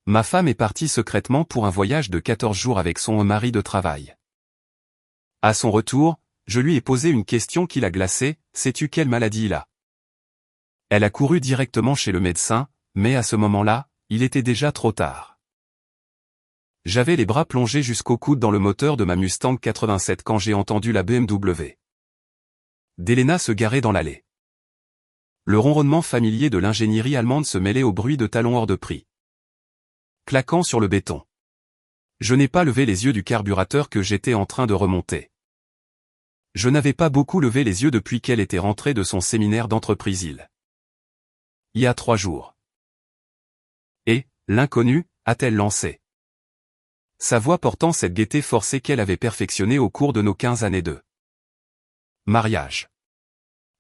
Ma femme est partie secrètement pour un voyage de 14 jours avec son mari de travail. À son retour, je lui ai posé une question qui l'a glacée, sais-tu quelle maladie il a? Elle a couru directement chez le médecin, mais à ce moment-là, il était déjà trop tard. J'avais les bras plongés jusqu'au coude dans le moteur de ma Mustang 87 quand j'ai entendu la BMW d'Elena se garer dans l'allée. Le ronronnement familier de l'ingénierie allemande se mêlait au bruit de talons hors de prix, claquant sur le béton. Je n'ai pas levé les yeux du carburateur que j'étais en train de remonter. Je n'avais pas beaucoup levé les yeux depuis qu'elle était rentrée de son séminaire d'entreprise il y a 3 jours. Et, l'inconnu, a-t-elle lancé. Sa voix portant cette gaieté forcée qu'elle avait perfectionnée au cours de nos 15 années de mariage.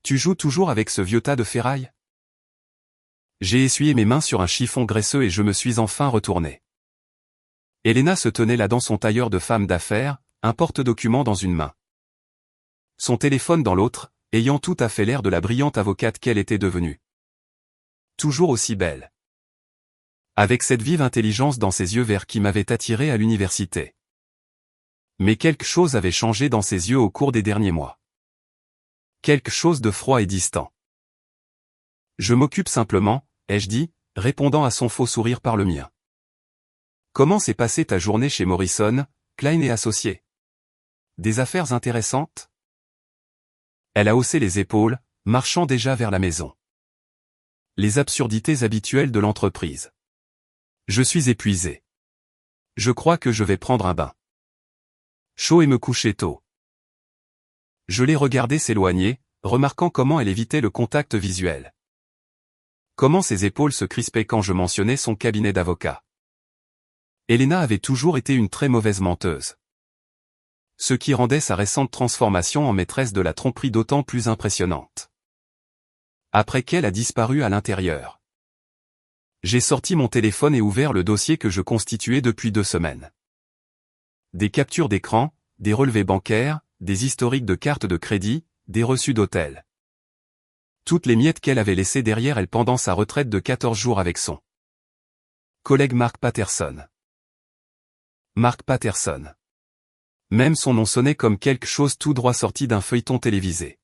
Tu joues toujours avec ce vieux tas de ferraille? J'ai essuyé mes mains sur un chiffon graisseux et je me suis enfin retourné. Elena se tenait là dans son tailleur de femme d'affaires, un porte-document dans une main, son téléphone dans l'autre, ayant tout à fait l'air de la brillante avocate qu'elle était devenue. Toujours aussi belle. Avec cette vive intelligence dans ses yeux verts qui m'avait attiré à l'université. Mais quelque chose avait changé dans ses yeux au cours des derniers mois. Quelque chose de froid et distant. Je m'occupe simplement, ai-je dit, répondant à son faux sourire par le mien. Comment s'est passée ta journée chez Morrison, Klein et Associés? Des affaires intéressantes? Elle a haussé les épaules, marchant déjà vers la maison. Les absurdités habituelles de l'entreprise. Je suis épuisé. Je crois que je vais prendre un bain chaud et me coucher tôt. Je l'ai regardée s'éloigner, remarquant comment elle évitait le contact visuel. Comment ses épaules se crispaient quand je mentionnais son cabinet d'avocat. Elena avait toujours été une très mauvaise menteuse. Ce qui rendait sa récente transformation en maîtresse de la tromperie d'autant plus impressionnante. Après qu'elle a disparu à l'intérieur. J'ai sorti mon téléphone et ouvert le dossier que je constituais depuis 2 semaines. Des captures d'écran, des relevés bancaires, des historiques de cartes de crédit, des reçus d'hôtel. Toutes les miettes qu'elle avait laissées derrière elle pendant sa retraite de 14 jours avec son collègue Mark Patterson. Mark Patterson. Même son nom sonnait comme quelque chose tout droit sorti d'un feuilleton télévisé.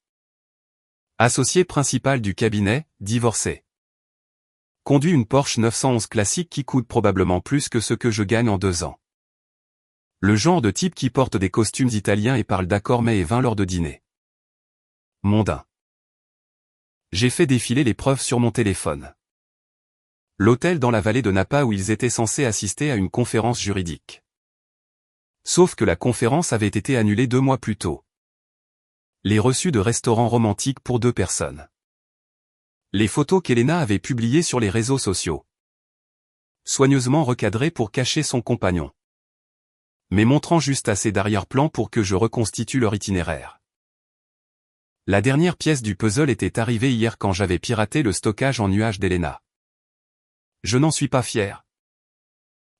Associé principal du cabinet, divorcé. Conduit une Porsche 911 classique qui coûte probablement plus que ce que je gagne en 2 ans. Le genre de type qui porte des costumes italiens et parle d'accord mets et vin lors de dîner. Mondain. J'ai fait défiler les preuves sur mon téléphone. L'hôtel dans la vallée de Napa où ils étaient censés assister à une conférence juridique. Sauf que la conférence avait été annulée 2 mois plus tôt. Les reçus de restaurants romantiques pour 2 personnes. Les photos qu'Elena avait publiées sur les réseaux sociaux. Soigneusement recadrées pour cacher son compagnon. Mais montrant juste assez d'arrière-plan pour que je reconstitue leur itinéraire. La dernière pièce du puzzle était arrivée hier quand j'avais piraté le stockage en nuage d'Elena. Je n'en suis pas fier.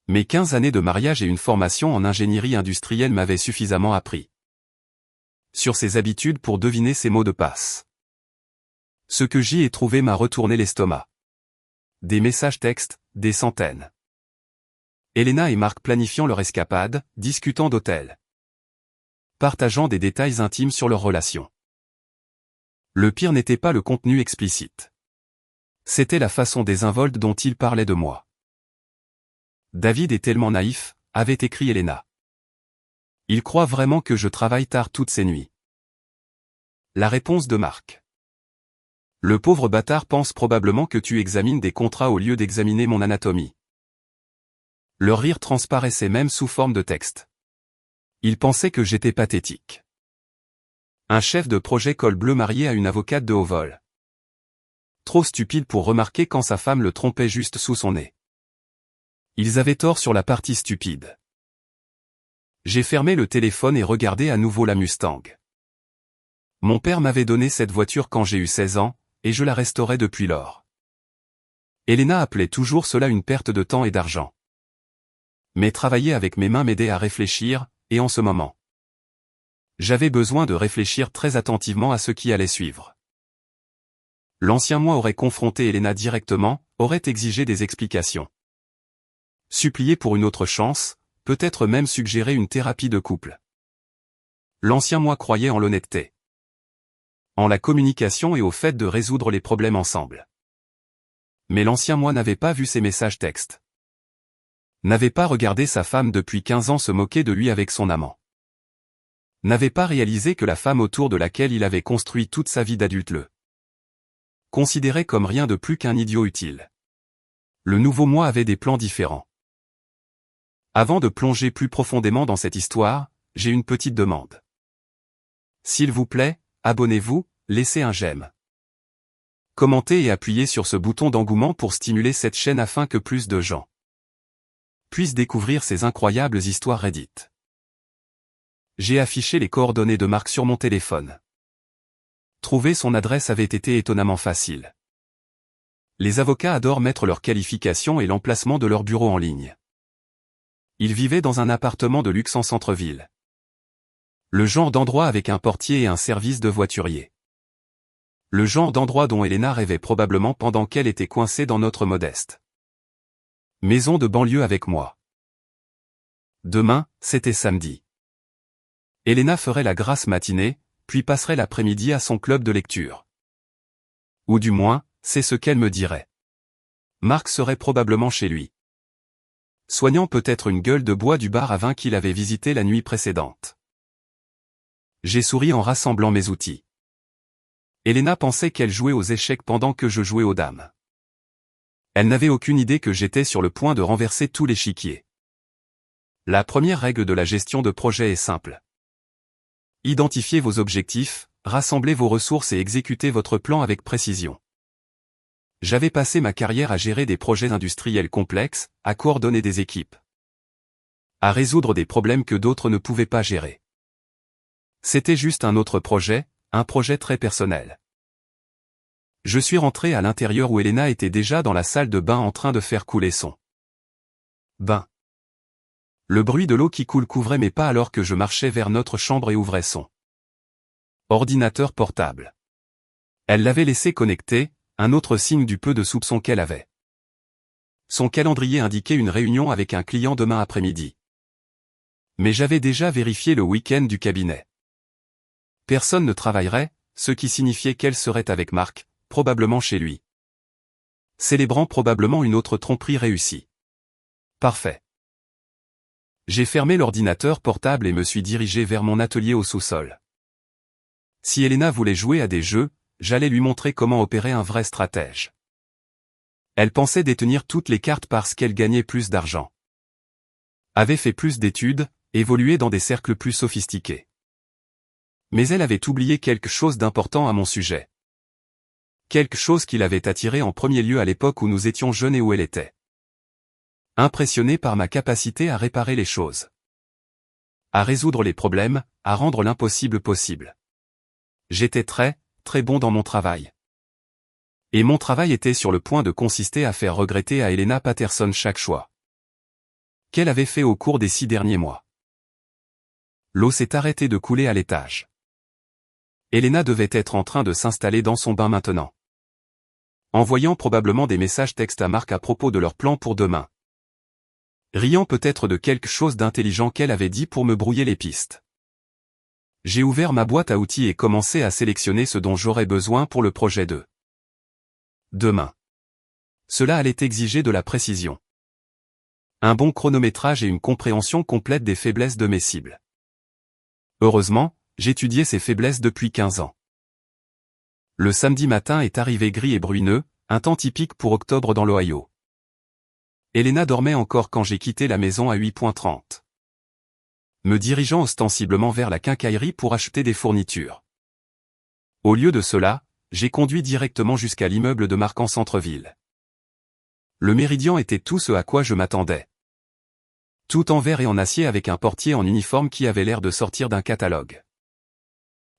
Mes 15 années de mariage et une formation en ingénierie industrielle m'avaient suffisamment appris sur ses habitudes pour deviner ses mots de passe. Ce que j'y ai trouvé m'a retourné l'estomac. Des messages textes, des centaines. Elena et Marc planifiant leur escapade, discutant d'hôtels. Partageant des détails intimes sur leur relation. Le pire n'était pas le contenu explicite. C'était la façon désinvolte dont ils parlaient de moi. David est tellement naïf, avait écrit Elena. Il croit vraiment que je travaille tard toutes ces nuits. La réponse de Marc. Le pauvre bâtard pense probablement que tu examines des contrats au lieu d'examiner mon anatomie. Leur rire transparaissait même sous forme de texte. Il pensait que j'étais pathétique. Un chef de projet col bleu marié à une avocate de haut vol. Trop stupide pour remarquer quand sa femme le trompait juste sous son nez. Ils avaient tort sur la partie stupide. J'ai fermé le téléphone et regardé à nouveau la Mustang. Mon père m'avait donné cette voiture quand j'ai eu 16 ans, et je la restaurais depuis lors. Elena appelait toujours cela une perte de temps et d'argent. Mais travailler avec mes mains m'aidait à réfléchir, et en ce moment, j'avais besoin de réfléchir très attentivement à ce qui allait suivre. L'ancien moi aurait confronté Elena directement, aurait exigé des explications. Supplier pour une autre chance, peut-être même suggérer une thérapie de couple. L'ancien moi croyait en l'honnêteté, en la communication et au fait de résoudre les problèmes ensemble. Mais l'ancien moi n'avait pas vu ses messages textes. N'avait pas regardé sa femme depuis 15 ans se moquer de lui avec son amant. N'avait pas réalisé que la femme autour de laquelle il avait construit toute sa vie d'adulte le considérait comme rien de plus qu'un idiot utile. Le nouveau moi avait des plans différents. Avant de plonger plus profondément dans cette histoire, j'ai une petite demande. S'il vous plaît, abonnez-vous, laissez un j'aime. Commentez et appuyez sur ce bouton d'engouement pour stimuler cette chaîne afin que plus de gens puissent découvrir ces incroyables histoires Reddit. J'ai affiché les coordonnées de Marc sur mon téléphone. Trouver son adresse avait été étonnamment facile. Les avocats adorent mettre leurs qualifications et l'emplacement de leur bureau en ligne. Il vivait dans un appartement de luxe en centre-ville. Le genre d'endroit avec un portier et un service de voiturier. Le genre d'endroit dont Elena rêvait probablement pendant qu'elle était coincée dans notre modeste maison de banlieue avec moi. Demain, c'était samedi. Elena ferait la grasse matinée, puis passerait l'après-midi à son club de lecture. Ou du moins, c'est ce qu'elle me dirait. Marc serait probablement chez lui, soignant peut-être une gueule de bois du bar à vin qu'il avait visité la nuit précédente. J'ai souri en rassemblant mes outils. Elena pensait qu'elle jouait aux échecs pendant que je jouais aux dames. Elle n'avait aucune idée que j'étais sur le point de renverser tout l'échiquier. La première règle de la gestion de projet est simple. Identifiez vos objectifs, rassemblez vos ressources et exécutez votre plan avec précision. J'avais passé ma carrière à gérer des projets industriels complexes, à coordonner des équipes, à résoudre des problèmes que d'autres ne pouvaient pas gérer. C'était juste un autre projet, un projet très personnel. Je suis rentré à l'intérieur où Elena était déjà dans la salle de bain en train de faire couler son bain. Le bruit de l'eau qui coule couvrait mes pas alors que je marchais vers notre chambre et ouvrais son ordinateur portable. Elle l'avait laissé connecté, un autre signe du peu de soupçon qu'elle avait. Son calendrier indiquait une réunion avec un client demain après-midi. Mais j'avais déjà vérifié le week-end du cabinet. Personne ne travaillerait, ce qui signifiait qu'elle serait avec Marc, probablement chez lui. Célébrant probablement une autre tromperie réussie. Parfait. J'ai fermé l'ordinateur portable et me suis dirigé vers mon atelier au sous-sol. Si Elena voulait jouer à des jeux, j'allais lui montrer comment opérer un vrai stratège. Elle pensait détenir toutes les cartes parce qu'elle gagnait plus d'argent, avait fait plus d'études, évolué dans des cercles plus sophistiqués. Mais elle avait oublié quelque chose d'important à mon sujet. Quelque chose qui l'avait attirée en premier lieu à l'époque où nous étions jeunes et où elle était impressionnée par ma capacité à réparer les choses, à résoudre les problèmes, à rendre l'impossible possible. J'étais très bon dans mon travail. Et mon travail était sur le point de consister à faire regretter à Elena Patterson chaque choix qu'elle avait fait au cours des 6 derniers mois. L'eau s'est arrêtée de couler à l'étage. Elena devait être en train de s'installer dans son bain maintenant, envoyant probablement des messages textes à Marc à propos de leur plan pour demain. Riant peut-être de quelque chose d'intelligent qu'elle avait dit pour me brouiller les pistes. J'ai ouvert ma boîte à outils et commencé à sélectionner ce dont j'aurais besoin pour le projet de demain. Cela allait exiger de la précision, un bon chronométrage et une compréhension complète des faiblesses de mes cibles. Heureusement, j'étudiais ces faiblesses depuis 15 ans. Le samedi matin est arrivé gris et brumeux, un temps typique pour octobre dans l'Ohio. Elena dormait encore quand j'ai quitté la maison à 8h30. Me dirigeant ostensiblement vers la quincaillerie pour acheter des fournitures. Au lieu de cela, j'ai conduit directement jusqu'à l'immeuble de Marc en centre-ville. Le méridien était tout ce à quoi je m'attendais. Tout en verre et en acier avec un portier en uniforme qui avait l'air de sortir d'un catalogue.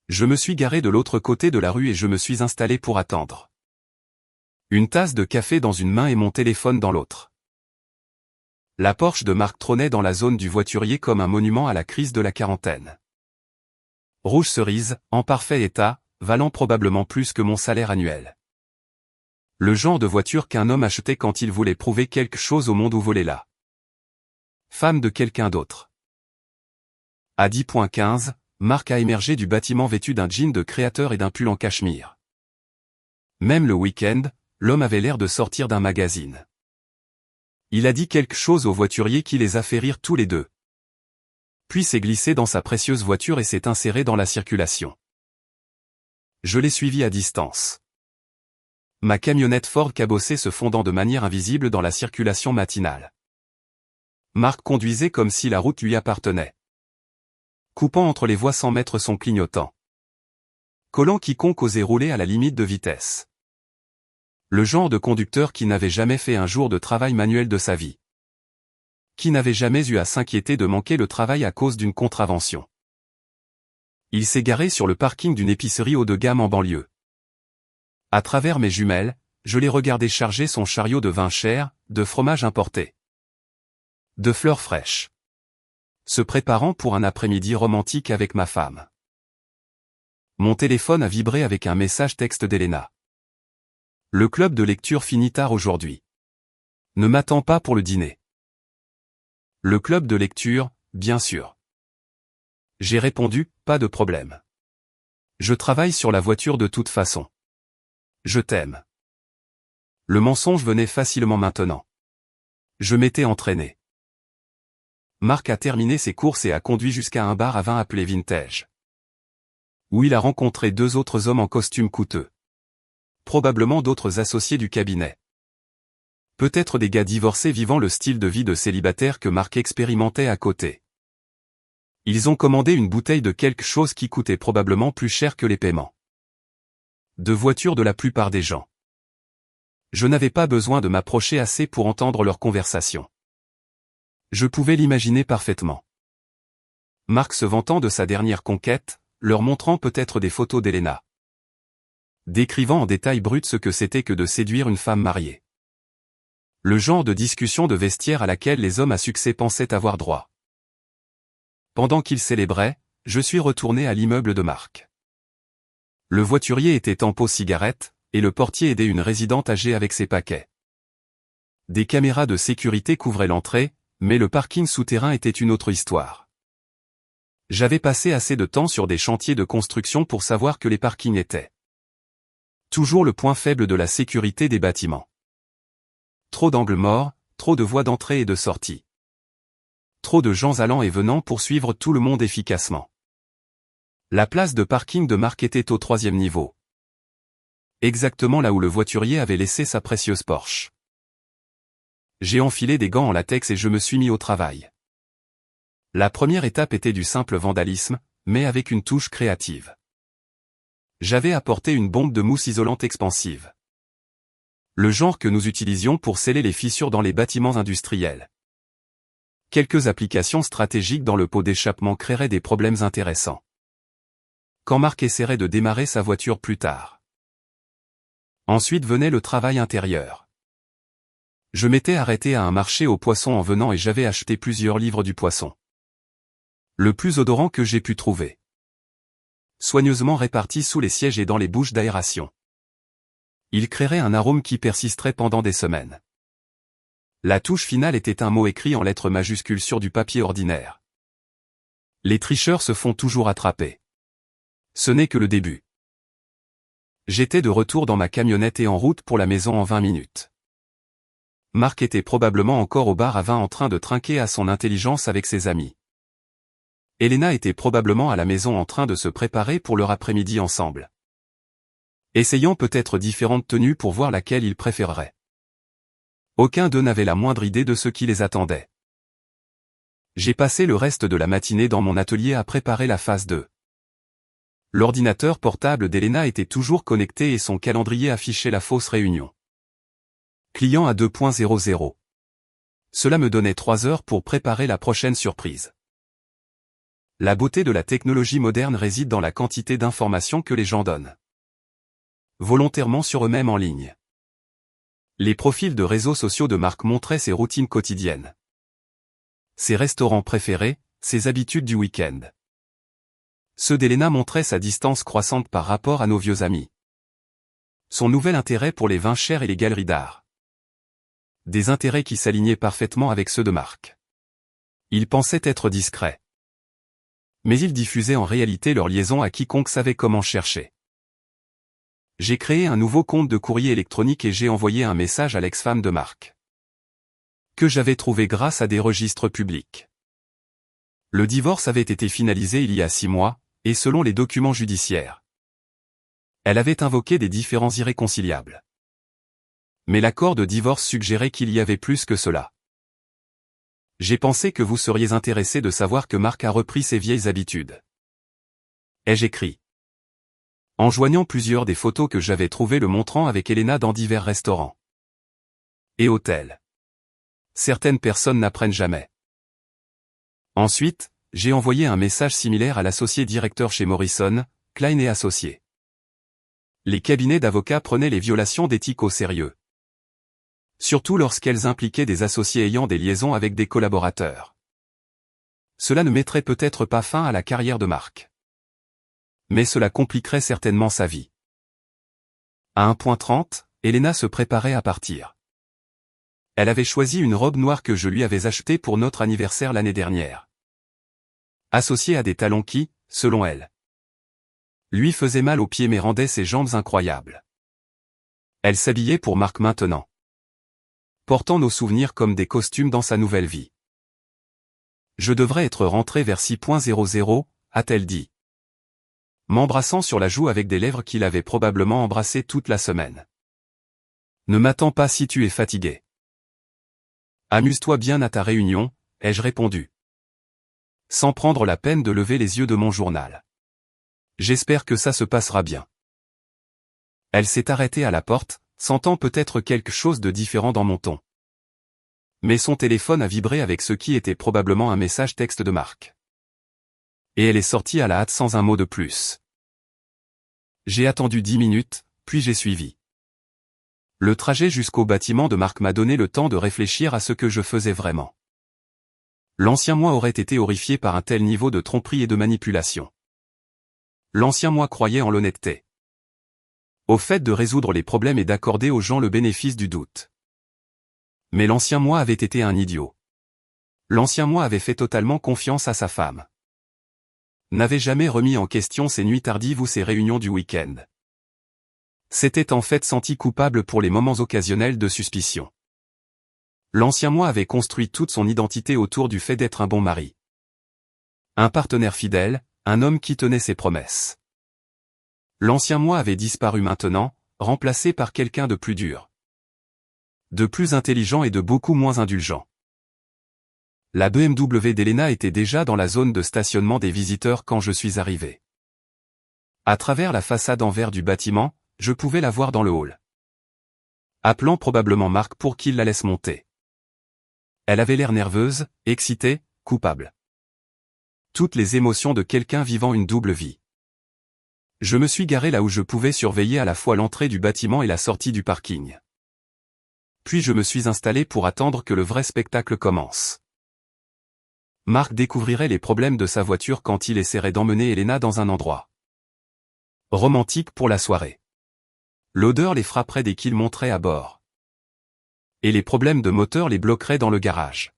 Je me suis garé de l'autre côté de la rue et je me suis installé pour attendre. Une tasse de café dans une main et mon téléphone dans l'autre. La Porsche de Marc trônait dans la zone du voiturier comme un monument à la crise de la quarantaine. Rouge cerise, en parfait état, valant probablement plus que mon salaire annuel. Le genre de voiture qu'un homme achetait quand il voulait prouver quelque chose au monde ou voler là. femme de quelqu'un d'autre. À 10.15, Marc a émergé du bâtiment vêtu d'un jean de créateur et d'un pull en cachemire. Même le week-end, l'homme avait l'air de sortir d'un magazine. Il a dit quelque chose au voiturier qui les a fait rire tous les deux. Puis s'est glissé dans sa précieuse voiture et s'est inséré dans la circulation. Je l'ai suivi à distance. Ma camionnette Ford cabossait se fondant de manière invisible dans la circulation matinale. Marc conduisait comme si la route lui appartenait. Coupant entre les voies sans mettre son clignotant. Collant quiconque osait rouler à la limite de vitesse. Le genre de conducteur qui n'avait jamais fait un jour de travail manuel de sa vie. Qui n'avait jamais eu à s'inquiéter de manquer le travail à cause d'une contravention. Il s'est garé sur le parking d'une épicerie haut de gamme en banlieue. À travers mes jumelles, je l'ai regardé charger son chariot de vin cher, de fromage importé. De fleurs fraîches. Se préparant pour un après-midi romantique avec ma femme. Mon téléphone a vibré avec un message texte d'Elena. Le club de lecture finit tard aujourd'hui. Ne m'attends pas pour le dîner. Le club de lecture, bien sûr. J'ai répondu, pas de problème. Je travaille sur la voiture de toute façon. Je t'aime. Le mensonge venait facilement maintenant. Je m'étais entraîné. Marc a terminé ses courses et a conduit jusqu'à un bar à vin appelé Vintage. Où il a rencontré deux autres hommes en costume coûteux. Probablement d'autres associés du cabinet. Peut-être des gars divorcés vivant le style de vie de célibataire que Marc expérimentait à côté. Ils ont commandé une bouteille de quelque chose qui coûtait probablement plus cher que les paiements. De voitures de la plupart des gens. Je n'avais pas besoin de m'approcher assez pour entendre leur conversation. Je pouvais l'imaginer parfaitement. Marc se vantant de sa dernière conquête, leur montrant peut-être des photos d'Elena. Décrivant en détail brut ce que c'était que de séduire une femme mariée. Le genre de discussion de vestiaire à laquelle les hommes à succès pensaient avoir droit. Pendant qu'ils célébraient, je suis retourné à l'immeuble de Marc. Le voiturier était en pause cigarette, et le portier aidait une résidente âgée avec ses paquets. Des caméras de sécurité couvraient l'entrée, mais le parking souterrain était une autre histoire. J'avais passé assez de temps sur des chantiers de construction pour savoir que les parkings étaient toujours le point faible de la sécurité des bâtiments. Trop d'angles morts, trop de voies d'entrée et de sortie. Trop de gens allant et venant pour suivre tout le monde efficacement. La place de parking de Marc était au 3e niveau. Exactement là où le voiturier avait laissé sa précieuse Porsche. J'ai enfilé des gants en latex et je me suis mis au travail. La première étape était du simple vandalisme, mais avec une touche créative. J'avais apporté une bombe de mousse isolante expansive. Le genre que nous utilisions pour sceller les fissures dans les bâtiments industriels. Quelques applications stratégiques dans le pot d'échappement créeraient des problèmes intéressants. Quand Marc essaierait de démarrer sa voiture plus tard. Ensuite venait le travail intérieur. Je m'étais arrêté à un marché aux poissons en venant et j'avais acheté plusieurs livres du poisson. Le plus odorant que j'ai pu trouver. Soigneusement répartis sous les sièges et dans les bouches d'aération. Il créerait un arôme qui persisterait pendant des semaines. La touche finale était un mot écrit en lettres majuscules sur du papier ordinaire. Les tricheurs se font toujours attraper. Ce n'est que le début. J'étais de retour dans ma camionnette et en route pour la maison en 20 minutes. Marc était probablement encore au bar à vin en train de trinquer à son intelligence avec ses amis. Elena était probablement à la maison en train de se préparer pour leur après-midi ensemble. Essayant peut-être différentes tenues pour voir laquelle ils préféreraient. Aucun d'eux n'avait la moindre idée de ce qui les attendait. J'ai passé le reste de la matinée dans mon atelier à préparer la phase 2. L'ordinateur portable d'Elena était toujours connecté et son calendrier affichait la fausse réunion. Client à 2.00. Cela me donnait 3 heures pour préparer la prochaine surprise. La beauté de la technologie moderne réside dans la quantité d'informations que les gens donnent. Volontairement sur eux-mêmes en ligne. Les profils de réseaux sociaux de Marc montraient ses routines quotidiennes. Ses restaurants préférés, ses habitudes du week-end. Ceux d'Elena montraient sa distance croissante par rapport à nos vieux amis. Son nouvel intérêt pour les vins chers et les galeries d'art. Des intérêts qui s'alignaient parfaitement avec ceux de Marc. Ils pensaient être discrets. Mais ils diffusaient en réalité leur liaison à quiconque savait comment chercher. J'ai créé un nouveau compte de courrier électronique et j'ai envoyé un message à l'ex-femme de Marc, que j'avais trouvé grâce à des registres publics. Le divorce avait été finalisé il y a 6 mois, et selon les documents judiciaires, elle avait invoqué des différends irréconciliables. Mais l'accord de divorce suggérait qu'il y avait plus que cela. J'ai pensé que vous seriez intéressé de savoir que Marc a repris ses vieilles habitudes. Ai-je écrit. En joignant plusieurs des photos que j'avais trouvées le montrant avec Elena dans divers restaurants et hôtels. Certaines personnes n'apprennent jamais. Ensuite, j'ai envoyé un message similaire à l'associé directeur chez Morrison, Klein et Associés. Les cabinets d'avocats prenaient les violations d'éthique au sérieux. Surtout lorsqu'elles impliquaient des associés ayant des liaisons avec des collaborateurs. Cela ne mettrait peut-être pas fin à la carrière de Marc. Mais cela compliquerait certainement sa vie. À 1:30, Elena se préparait à partir. Elle avait choisi une robe noire que je lui avais achetée pour notre anniversaire l'année dernière. Associée à des talons qui, selon elle, lui faisaient mal aux pieds mais rendaient ses jambes incroyables. Elle s'habillait pour Marc maintenant, portant nos souvenirs comme des costumes dans sa nouvelle vie. Je devrais être rentré vers 6:00, a-t-elle dit, m'embrassant sur la joue avec des lèvres qu'il avait probablement embrassées toute la semaine. Ne m'attends pas si tu es fatigué. Amuse-toi bien à ta réunion, ai-je répondu, sans prendre la peine de lever les yeux de mon journal. J'espère que ça se passera bien. Elle s'est arrêtée à la porte, sentant peut-être quelque chose de différent dans mon ton. Mais son téléphone a vibré avec ce qui était probablement un message texte de Marc. Et elle est sortie à la hâte sans un mot de plus. J'ai attendu 10 minutes, puis j'ai suivi. Le trajet jusqu'au bâtiment de Marc m'a donné le temps de réfléchir à ce que je faisais vraiment. L'ancien moi aurait été horrifié par un tel niveau de tromperie et de manipulation. L'ancien moi croyait en l'honnêteté, au fait de résoudre les problèmes et d'accorder aux gens le bénéfice du doute. Mais l'ancien moi avait été un idiot. L'ancien moi avait fait totalement confiance à sa femme. N'avait jamais remis en question ses nuits tardives ou ses réunions du week-end. S'était en fait senti coupable pour les moments occasionnels de suspicion. L'ancien moi avait construit toute son identité autour du fait d'être un bon mari. Un partenaire fidèle, un homme qui tenait ses promesses. L'ancien moi avait disparu maintenant, remplacé par quelqu'un de plus dur, de plus intelligent et de beaucoup moins indulgent. La BMW d'Elena était déjà dans la zone de stationnement des visiteurs quand je suis arrivé. À travers la façade en verre du bâtiment, je pouvais la voir dans le hall, appelant probablement Marc pour qu'il la laisse monter. Elle avait l'air nerveuse, excitée, coupable. Toutes les émotions de quelqu'un vivant une double vie. Je me suis garé là où je pouvais surveiller à la fois l'entrée du bâtiment et la sortie du parking. Puis je me suis installé pour attendre que le vrai spectacle commence. Marc découvrirait les problèmes de sa voiture quand il essaierait d'emmener Elena dans un endroit romantique pour la soirée. L'odeur les frapperait dès qu'il monterait à bord. Et les problèmes de moteur les bloqueraient dans le garage.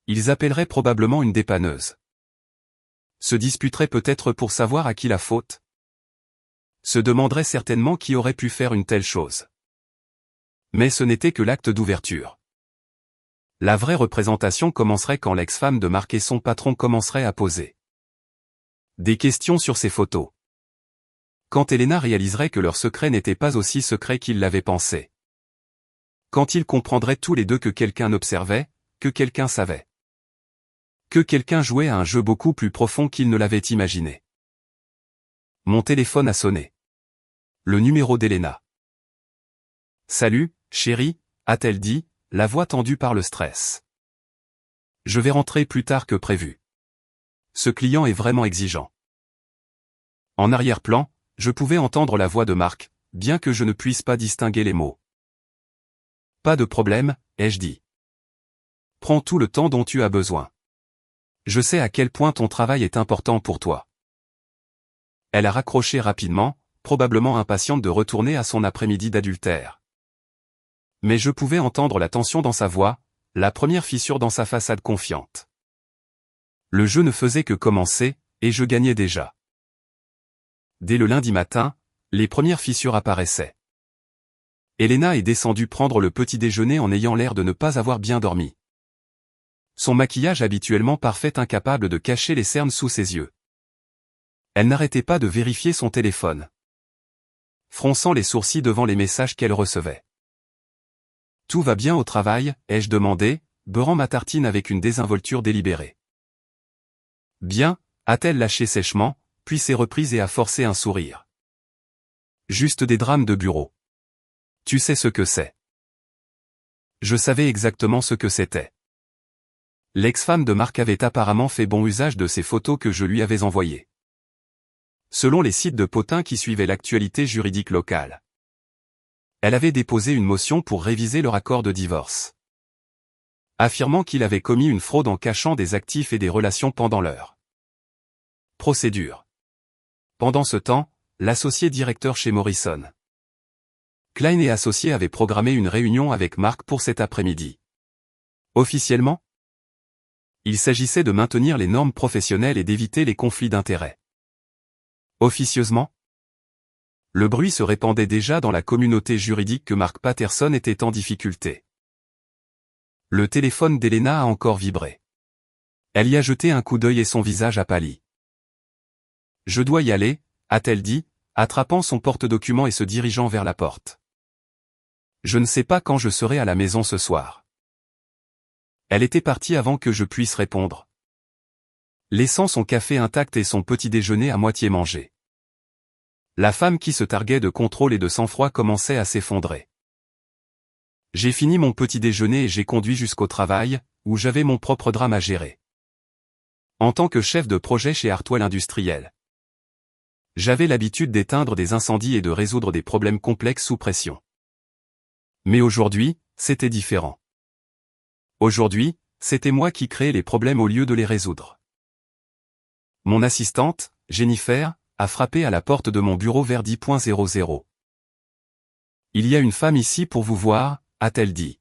Ils appelleraient probablement une dépanneuse. Se disputeraient peut-être pour savoir à qui la faute. Se demanderaient certainement qui aurait pu faire une telle chose. Mais ce n'était que l'acte d'ouverture. La vraie représentation commencerait quand l'ex-femme de Marc et son patron commenceraient à poser des questions sur ses photos. Quand Elena réaliserait que leur secret n'était pas aussi secret qu'ils l'avaient pensé. Quand ils comprendraient tous les deux que quelqu'un observait, que quelqu'un savait. Que quelqu'un jouait à un jeu beaucoup plus profond qu'ils ne l'avaient imaginé. Mon téléphone a sonné. Le numéro d'Elena. Salut, chérie, a-t-elle dit, la voix tendue par le stress. Je vais rentrer plus tard que prévu. Ce client est vraiment exigeant. En arrière-plan, je pouvais entendre la voix de Marc, bien que je ne puisse pas distinguer les mots. Pas de problème, ai-je dit. Prends tout le temps dont tu as besoin. Je sais à quel point ton travail est important pour toi. Elle a raccroché rapidement, probablement impatiente de retourner à son après-midi d'adultère. Mais je pouvais entendre la tension dans sa voix, la première fissure dans sa façade confiante. Le jeu ne faisait que commencer, et je gagnais déjà. Dès le lundi matin, les premières fissures apparaissaient. Elena est descendue prendre le petit déjeuner en ayant l'air de ne pas avoir bien dormi. Son maquillage habituellement parfait incapable de cacher les cernes sous ses yeux. Elle n'arrêtait pas de vérifier son téléphone, fronçant les sourcils devant les messages qu'elle recevait. « Tout va bien au travail ?» ai-je demandé, beurrant ma tartine avec une désinvolture délibérée. « Bien » a-t-elle lâché sèchement, puis s'est reprise et a forcé un sourire. « Juste des drames de bureau. Tu sais ce que c'est. » Je savais exactement ce que c'était. L'ex-femme de Marc avait apparemment fait bon usage de ces photos que je lui avais envoyées. Selon les sites de potins qui suivaient l'actualité juridique locale, elle avait déposé une motion pour réviser leur accord de divorce, affirmant qu'il avait commis une fraude en cachant des actifs et des relations pendant leur procédure. Pendant ce temps, l'associé directeur chez Morrison Klein et associés avait programmé une réunion avec Marc pour cet après-midi. Officiellement, il s'agissait de maintenir les normes professionnelles et d'éviter les conflits d'intérêts. Officieusement, le bruit se répandait déjà dans la communauté juridique que Mark Patterson était en difficulté. Le téléphone d'Elena a encore vibré. Elle y a jeté un coup d'œil et son visage a pâli. « Je dois y aller » a-t-elle dit, attrapant son porte-documents et se dirigeant vers la porte. « Je ne sais pas quand je serai à la maison ce soir. » Elle était partie avant que je puisse répondre, laissant son café intact et son petit déjeuner à moitié mangé. La femme qui se targuait de contrôle et de sang-froid commençait à s'effondrer. J'ai fini mon petit déjeuner et j'ai conduit jusqu'au travail, où j'avais mon propre drame à gérer. En tant que chef de projet chez Hartwell Industriel, j'avais l'habitude d'éteindre des incendies et de résoudre des problèmes complexes sous pression. Mais aujourd'hui, c'était différent. Aujourd'hui, c'était moi qui créais les problèmes au lieu de les résoudre. Mon assistante, Jennifer, a frappé à la porte de mon bureau vers 10:00. « Il y a une femme ici pour vous voir » a-t-elle dit.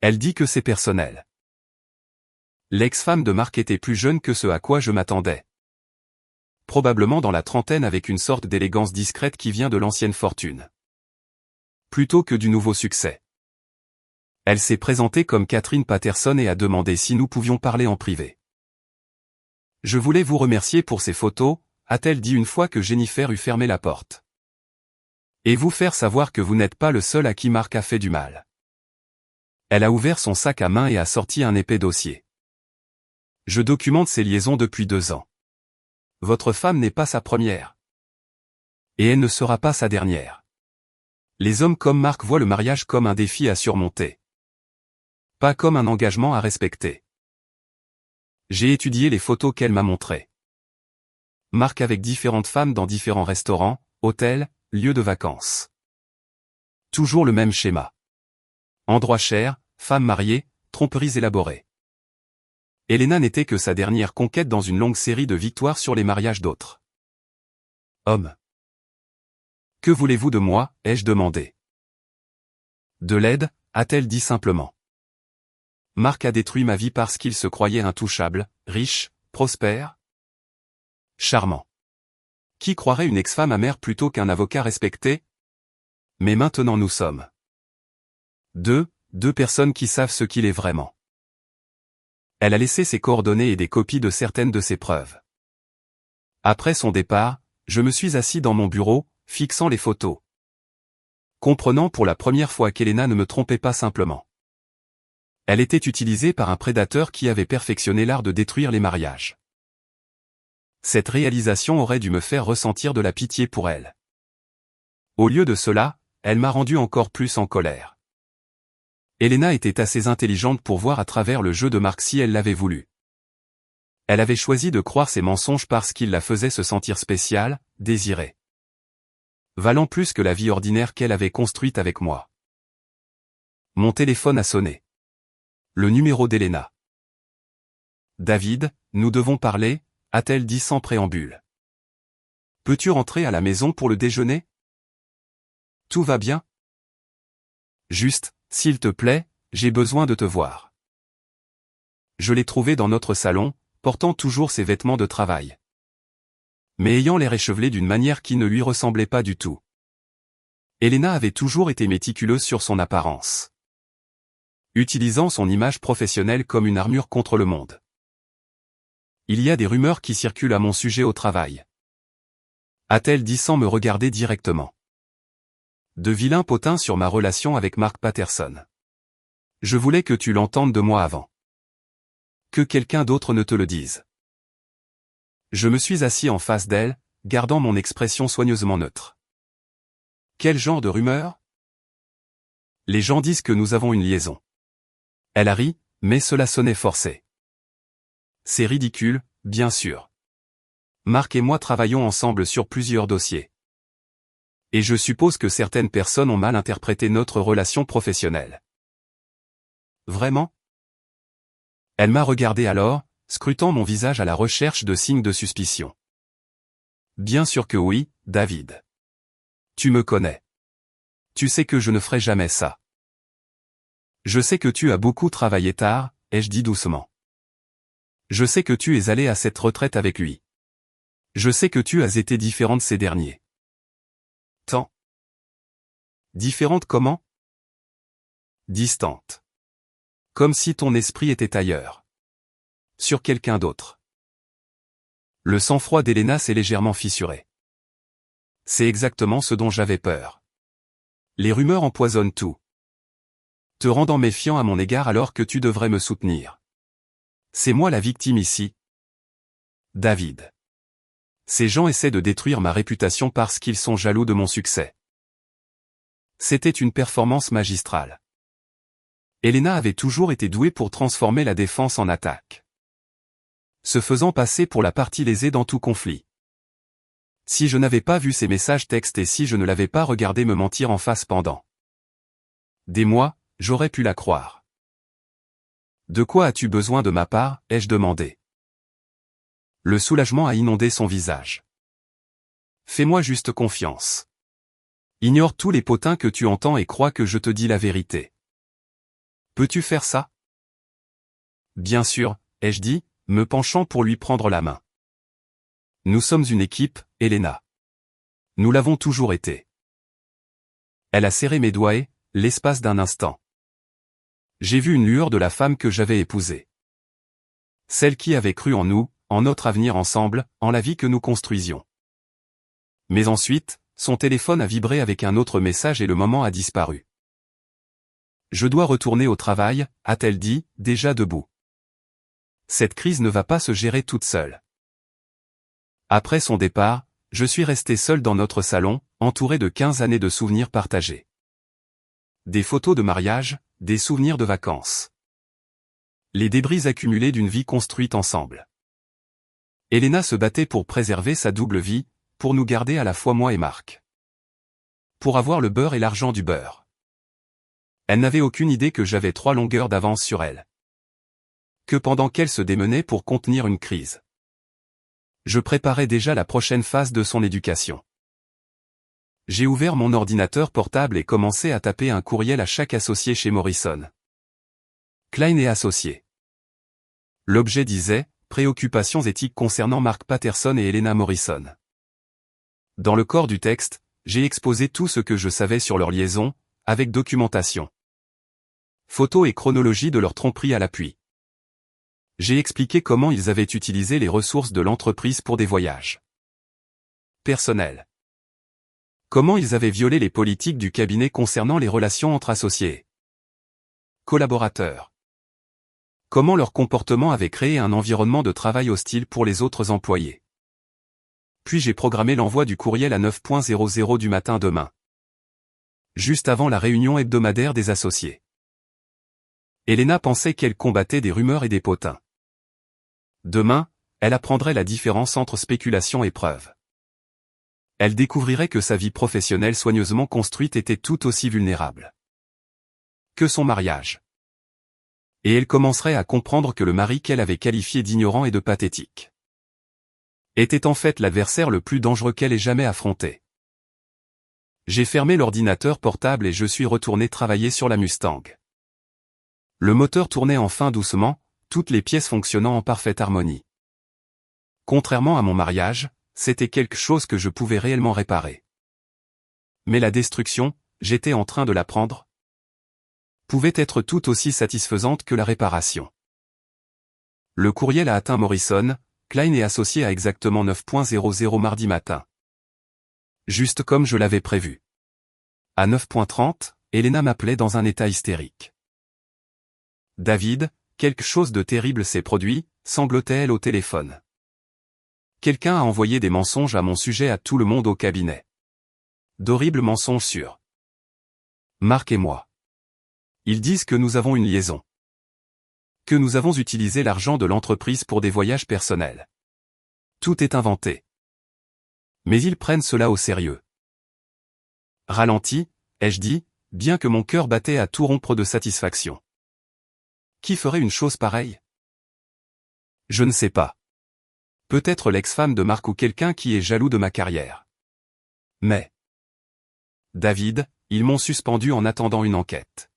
Elle dit que c'est personnel. L'ex-femme de Marc était plus jeune que ce à quoi je m'attendais. Probablement dans la trentaine avec une sorte d'élégance discrète qui vient de l'ancienne fortune, plutôt que du nouveau succès. Elle s'est présentée comme Catherine Patterson et a demandé si nous pouvions parler en privé. « Je voulais vous remercier pour ces photos » a-t-elle dit une fois que Jennifer eut fermé la porte. « Et vous faire savoir que vous n'êtes pas le seul à qui Marc a fait du mal. » Elle a ouvert son sac à main et a sorti un épais dossier. « Je documente ces liaisons depuis 2 ans. Votre femme n'est pas sa première. Et elle ne sera pas sa dernière. Les hommes comme Marc voient le mariage comme un défi à surmonter, pas comme un engagement à respecter. J'ai étudié les photos qu'elle m'a montrées. Marc avec différentes femmes dans différents restaurants, hôtels, lieux de vacances. Toujours le même schéma. Endroit cher, femmes mariées, tromperies élaborées. Elena n'était que sa dernière conquête dans une longue série de victoires sur les mariages d'autres hommes. « Que voulez-vous de moi » ai-je demandé. « De l'aide » a-t-elle dit simplement. Marc a détruit ma vie parce qu'il se croyait intouchable, riche, prospère, charmant. Qui croirait une ex-femme amère plutôt qu'un avocat respecté? Mais maintenant nous sommes deux personnes qui savent ce qu'il est vraiment. Elle a laissé ses coordonnées et des copies de certaines de ses preuves. Après son départ, je me suis assis dans mon bureau, fixant les photos, comprenant pour la première fois qu'Elena ne me trompait pas simplement. Elle était utilisée par un prédateur qui avait perfectionné l'art de détruire les mariages. Cette réalisation aurait dû me faire ressentir de la pitié pour elle. Au lieu de cela, elle m'a rendu encore plus en colère. Elena était assez intelligente pour voir à travers le jeu de Marc si elle l'avait voulu. Elle avait choisi de croire ses mensonges parce qu'il la faisait se sentir spéciale, désirée, valant plus que la vie ordinaire qu'elle avait construite avec moi. Mon téléphone a sonné. Le numéro d'Elena. « David, nous devons parler » a-t-elle dit sans préambule. « Peux-tu rentrer à la maison pour le déjeuner ? Tout va bien ? Juste, s'il te plaît, j'ai besoin de te voir. » Je l'ai trouvée dans notre salon, portant toujours ses vêtements de travail. Mais ayant l'air échevelé d'une manière qui ne lui ressemblait pas du tout. Elena avait toujours été méticuleuse sur son apparence. Utilisant son image professionnelle comme une armure contre le monde. Il y a des rumeurs qui circulent à mon sujet au travail. A-t-elle dit sans me regarder directement. De vilains potins sur ma relation avec Mark Patterson. Je voulais que tu l'entendes de moi avant. Que quelqu'un d'autre ne te le dise. Je me suis assis en face d'elle, gardant mon expression soigneusement neutre. Quel genre de rumeur? Les gens disent que nous avons une liaison. Elle a ri, mais cela sonnait forcé. C'est ridicule, bien sûr. Mark et moi travaillons ensemble sur plusieurs dossiers. Et je suppose que certaines personnes ont mal interprété notre relation professionnelle. Vraiment? Elle m'a regardé alors, scrutant mon visage à la recherche de signes de suspicion. Bien sûr que oui, David. Tu me connais. Tu sais que je ne ferai jamais ça. Je sais que tu as beaucoup travaillé tard, ai-je dit doucement. Je sais que tu es allé à cette retraite avec lui. Je sais que tu as été différente ces derniers temps. Différente comment? Distante. Comme si ton esprit était ailleurs. Sur quelqu'un d'autre. Le sang-froid d'Elena s'est légèrement fissuré. C'est exactement ce dont j'avais peur. Les rumeurs empoisonnent tout. Te rendant méfiant à mon égard alors que tu devrais me soutenir. C'est moi la victime ici. David. Ces gens essaient de détruire ma réputation parce qu'ils sont jaloux de mon succès. C'était une performance magistrale. Elena avait toujours été douée pour transformer la défense en attaque. Se faisant passer pour la partie lésée dans tout conflit. Si je n'avais pas vu ces messages textes et si je ne l'avais pas regardé me mentir en face pendant des mois, j'aurais pu la croire. De quoi as-tu besoin de ma part, ai-je demandé. Le soulagement a inondé son visage. Fais-moi juste confiance. Ignore tous les potins que tu entends et crois que je te dis la vérité. Peux-tu faire ça? Bien sûr, ai-je dit, me penchant pour lui prendre la main. Nous sommes une équipe, Elena. Nous l'avons toujours été. Elle a serré mes doigts et, l'espace d'un instant. J'ai vu une lueur de la femme que j'avais épousée. Celle qui avait cru en nous, en notre avenir ensemble, en la vie que nous construisions. Mais ensuite, son téléphone a vibré avec un autre message et le moment a disparu. Je dois retourner au travail, a-t-elle dit, déjà debout. Cette crise ne va pas se gérer toute seule. Après son départ, je suis resté seul dans notre salon, entouré de 15 années de souvenirs partagés. Des photos de mariage, des souvenirs de vacances. Les débris accumulés d'une vie construite ensemble. Elena se battait pour préserver sa double vie, pour nous garder à la fois moi et Mark. Pour avoir le beurre et l'argent du beurre. Elle n'avait aucune idée que j'avais 3 longueurs d'avance sur elle. Que pendant qu'elle se démenait pour contenir une crise. Je préparais déjà la prochaine phase de son éducation. J'ai ouvert mon ordinateur portable et commencé à taper un courriel à chaque associé chez Morrison. Klein et associés. L'objet disait « Préoccupations éthiques concernant Mark Patterson et Elena Morrison ». Dans le corps du texte, j'ai exposé tout ce que je savais sur leur liaison, avec documentation. Photos et chronologie de leur tromperie à l'appui. J'ai expliqué comment ils avaient utilisé les ressources de l'entreprise pour des voyages personnels. Comment ils avaient violé les politiques du cabinet concernant les relations entre associés. Collaborateurs. Comment leur comportement avait créé un environnement de travail hostile pour les autres employés. Puis j'ai programmé l'envoi du courriel à 9h00 du matin demain. Juste avant la réunion hebdomadaire des associés. Elena pensait qu'elle combattait des rumeurs et des potins. Demain, elle apprendrait la différence entre spéculation et preuve. Elle découvrirait que sa vie professionnelle soigneusement construite était tout aussi vulnérable que son mariage. Et elle commencerait à comprendre que le mari qu'elle avait qualifié d'ignorant et de pathétique était en fait l'adversaire le plus dangereux qu'elle ait jamais affronté. J'ai fermé l'ordinateur portable et je suis retourné travailler sur la Mustang. Le moteur tournait enfin doucement, toutes les pièces fonctionnant en parfaite harmonie. Contrairement à mon mariage, c'était quelque chose que je pouvais réellement réparer. Mais la destruction, j'étais en train de l'apprendre, pouvait être tout aussi satisfaisante que la réparation. Le courriel a atteint Morrison, Klein et associé à exactement 9:00 mardi matin. Juste comme je l'avais prévu. À 9:30, Elena m'appelait dans un état hystérique. David, quelque chose de terrible s'est produit, sanglotait-elle au téléphone. Quelqu'un a envoyé des mensonges à mon sujet à tout le monde au cabinet. D'horribles mensonges sur Marc et moi. Ils disent que nous avons une liaison. Que nous avons utilisé l'argent de l'entreprise pour des voyages personnels. Tout est inventé. Mais ils prennent cela au sérieux. Ralenti, ai-je dit, bien que mon cœur battait à tout rompre de satisfaction. Qui ferait une chose pareille? Je ne sais pas. Peut-être l'ex-femme de Marc ou quelqu'un qui est jaloux de ma carrière. Mais David, ils m'ont suspendu en attendant une enquête.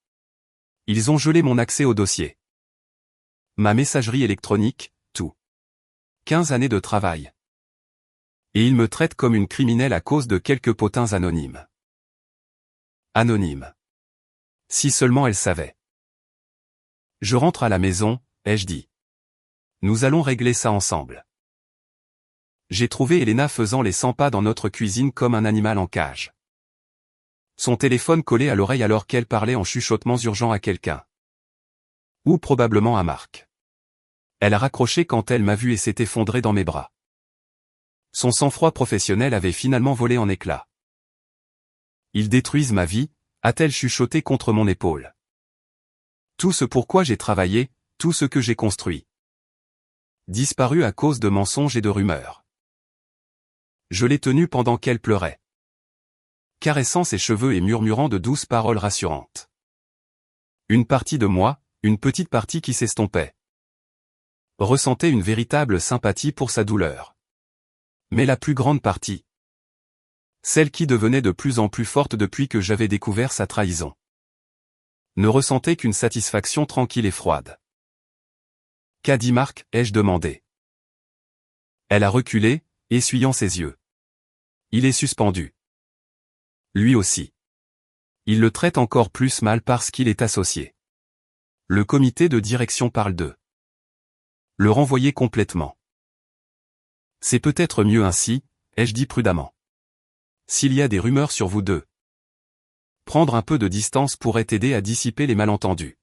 Ils ont gelé mon accès au dossier. Ma messagerie électronique, tout. 15 années de travail. Et ils me traitent comme une criminelle à cause de quelques potins anonymes. Anonymes. Si seulement elle savait. Je rentre à la maison, ai-je dit. Nous allons régler ça ensemble. J'ai trouvé Elena faisant les 100 pas dans notre cuisine comme un animal en cage. Son téléphone collé à l'oreille alors qu'elle parlait en chuchotements urgents à quelqu'un. Ou probablement à Marc. Elle a raccroché quand elle m'a vu et s'est effondrée dans mes bras. Son sang-froid professionnel avait finalement volé en éclats. Ils détruisent ma vie, a-t-elle chuchoté contre mon épaule. Tout ce pourquoi j'ai travaillé, tout ce que j'ai construit. Disparu à cause de mensonges et de rumeurs. Je l'ai tenue pendant qu'elle pleurait. Caressant ses cheveux et murmurant de douces paroles rassurantes. Une partie de moi, une petite partie qui s'estompait. Ressentait une véritable sympathie pour sa douleur. Mais la plus grande partie. Celle qui devenait de plus en plus forte depuis que j'avais découvert sa trahison. Ne ressentait qu'une satisfaction tranquille et froide. Qu'a dit Marc, ai-je demandé. Elle a reculé, essuyant ses yeux. Il est suspendu. Lui aussi. Il le traite encore plus mal parce qu'il est associé. Le comité de direction parle d'eux. Le renvoyer complètement. C'est peut-être mieux ainsi, ai-je dit prudemment. S'il y a des rumeurs sur vous deux. Prendre un peu de distance pourrait aider à dissiper les malentendus.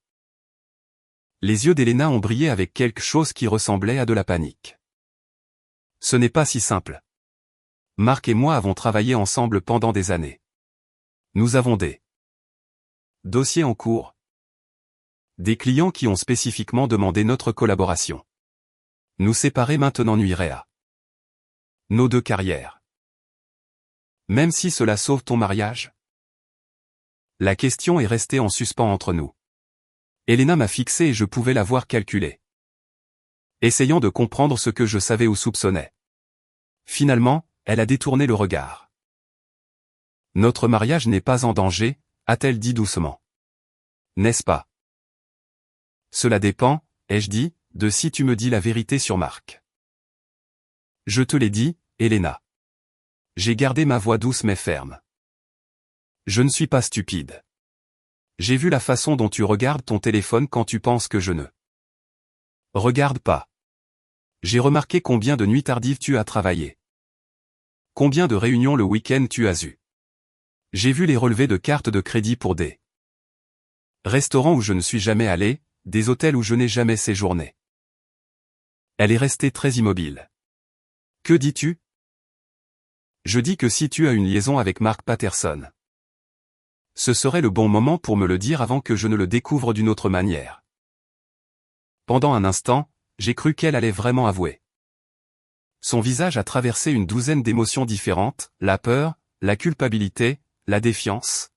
Les yeux d'Elena ont brillé avec quelque chose qui ressemblait à de la panique. Ce n'est pas si simple. Marc et moi avons travaillé ensemble pendant des années. Nous avons des dossiers en cours. Des clients qui ont spécifiquement demandé notre collaboration. Nous séparer maintenant nuirait à nos deux carrières. Même si cela sauve ton mariage? La question est restée en suspens entre nous. Elena m'a fixé et je pouvais l'avoir calculé. Essayant de comprendre ce que je savais ou soupçonnais. Finalement, elle a détourné le regard. Notre mariage n'est pas en danger, a-t-elle dit doucement. N'est-ce pas? Cela dépend, ai-je dit, de si tu me dis la vérité sur Marc. Je te l'ai dit, Elena. J'ai gardé ma voix douce mais ferme. Je ne suis pas stupide. J'ai vu la façon dont tu regardes ton téléphone quand tu penses que je ne regarde pas. J'ai remarqué combien de nuits tardives tu as travaillé. Combien de réunions le week-end tu as eu. J'ai vu les relevés de cartes de crédit pour des restaurants où je ne suis jamais allé, des hôtels où je n'ai jamais séjourné. Elle est restée très immobile. Que dis-tu? Je dis que si tu as une liaison avec Mark Patterson. Ce serait le bon moment pour me le dire avant que je ne le découvre d'une autre manière. Pendant un instant, j'ai cru qu'elle allait vraiment avouer. Son visage a traversé une douzaine d'émotions différentes, la peur, la culpabilité, la défiance.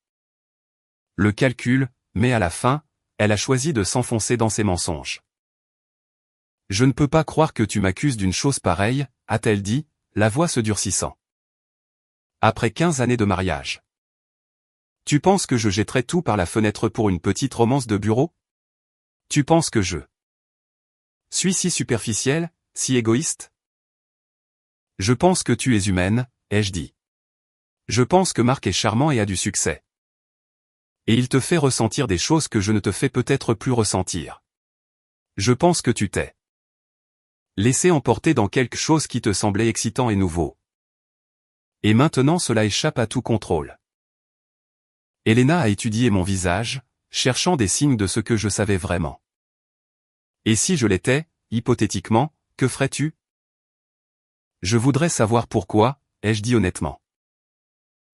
Le calcul, mais à la fin, elle a choisi de s'enfoncer dans ses mensonges. Je ne peux pas croire que tu m'accuses d'une chose pareille, a-t-elle dit, la voix se durcissant. Après 15 années de mariage. Tu penses que je jetterais tout par la fenêtre pour une petite romance de bureau? Tu penses que je suis si superficiel, si égoïste? Je pense que tu es humaine, ai-je dit. Je pense que Marc est charmant et a du succès. Et il te fait ressentir des choses que je ne te fais peut-être plus ressentir. Je pense que tu t'es laissé emporter dans quelque chose qui te semblait excitant et nouveau. Et maintenant cela échappe à tout contrôle. Elena a étudié mon visage, cherchant des signes de ce que je savais vraiment. Et si je l'étais, hypothétiquement, que ferais-tu? Je voudrais savoir pourquoi, ai-je dit honnêtement.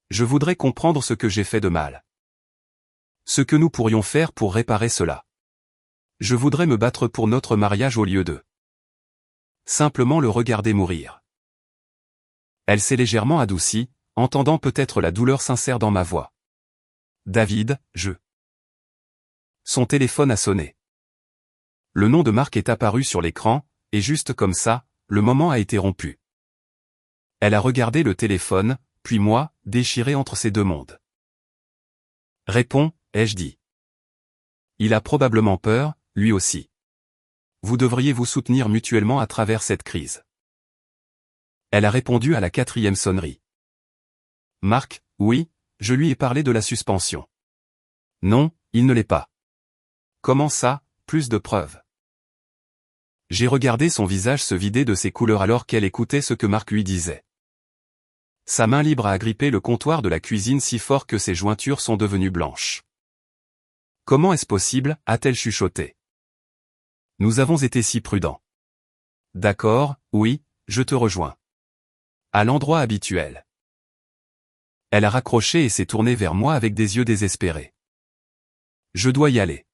Je voudrais comprendre ce que j'ai fait de mal. Ce que nous pourrions faire pour réparer cela. Je voudrais me battre pour notre mariage au lieu de simplement le regarder mourir. Elle s'est légèrement adoucie, entendant peut-être la douleur sincère dans ma voix. David, Son téléphone a sonné. Le nom de Marc est apparu sur l'écran, et juste comme ça, le moment a été rompu. Elle a regardé le téléphone, puis moi, déchiré entre ces deux mondes. Réponds, ai-je dit. Il a probablement peur, lui aussi. Vous devriez vous soutenir mutuellement à travers cette crise. Elle a répondu à la 4e sonnerie. Marc, oui, je lui ai parlé de la suspension. Non, il ne l'est pas. Comment ça, plus de preuves? J'ai regardé son visage se vider de ses couleurs alors qu'elle écoutait ce que Marc lui disait. Sa main libre a agrippé le comptoir de la cuisine si fort que ses jointures sont devenues blanches. Comment est-ce possible, a-t-elle chuchoté. Nous avons été si prudents. D'accord, oui, je te rejoins. À l'endroit habituel. Elle a raccroché et s'est tournée vers moi avec des yeux désespérés. Je dois y aller.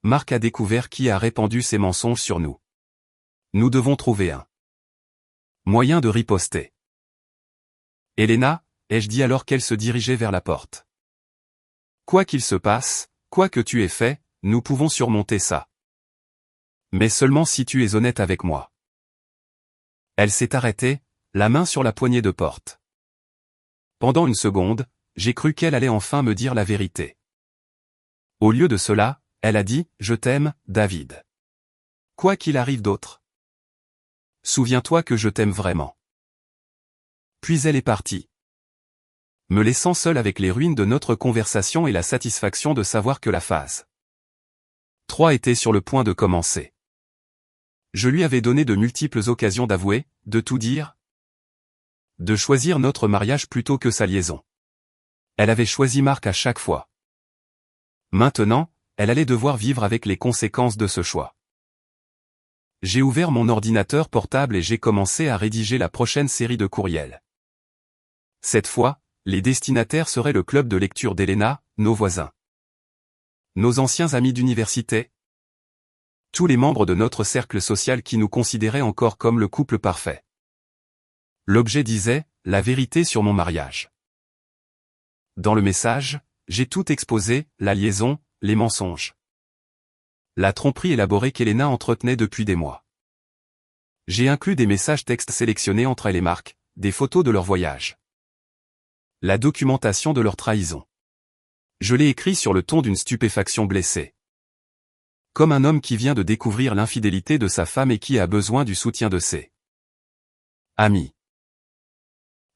Marc a découvert qui a répandu ses mensonges sur nous. Nous devons trouver un moyen de riposter. Elena, ai-je dit alors qu'elle se dirigeait vers la porte. Quoi qu'il se passe, quoi que tu aies fait, nous pouvons surmonter ça. Mais seulement si tu es honnête avec moi. Elle s'est arrêtée, la main sur la poignée de porte. Pendant une seconde, j'ai cru qu'elle allait enfin me dire la vérité. Au lieu de cela, elle a dit « Je t'aime, David. Quoi qu'il arrive d'autre. Souviens-toi que je t'aime vraiment. » Puis elle est partie. Me laissant seul avec les ruines de notre conversation et la satisfaction de savoir que la phase 3 était sur le point de commencer. Je lui avais donné de multiples occasions d'avouer, de tout dire, de choisir notre mariage plutôt que sa liaison. Elle avait choisi Marc à chaque fois. Maintenant, elle allait devoir vivre avec les conséquences de ce choix. J'ai ouvert mon ordinateur portable et j'ai commencé à rédiger la prochaine série de courriels. Cette fois, les destinataires seraient le club de lecture d'Elena, nos voisins. Nos anciens amis d'université. Tous les membres de notre cercle social qui nous considéraient encore comme le couple parfait. L'objet disait « La vérité sur mon mariage ». Dans le message, j'ai tout exposé, la liaison, les mensonges. La tromperie élaborée qu'Elena entretenait depuis des mois. J'ai inclus des messages textes sélectionnés entre elle et Marc, des photos de leur voyage. La documentation de leur trahison. Je l'ai écrit sur le ton d'une stupéfaction blessée. Comme un homme qui vient de découvrir l'infidélité de sa femme et qui a besoin du soutien de ses amis.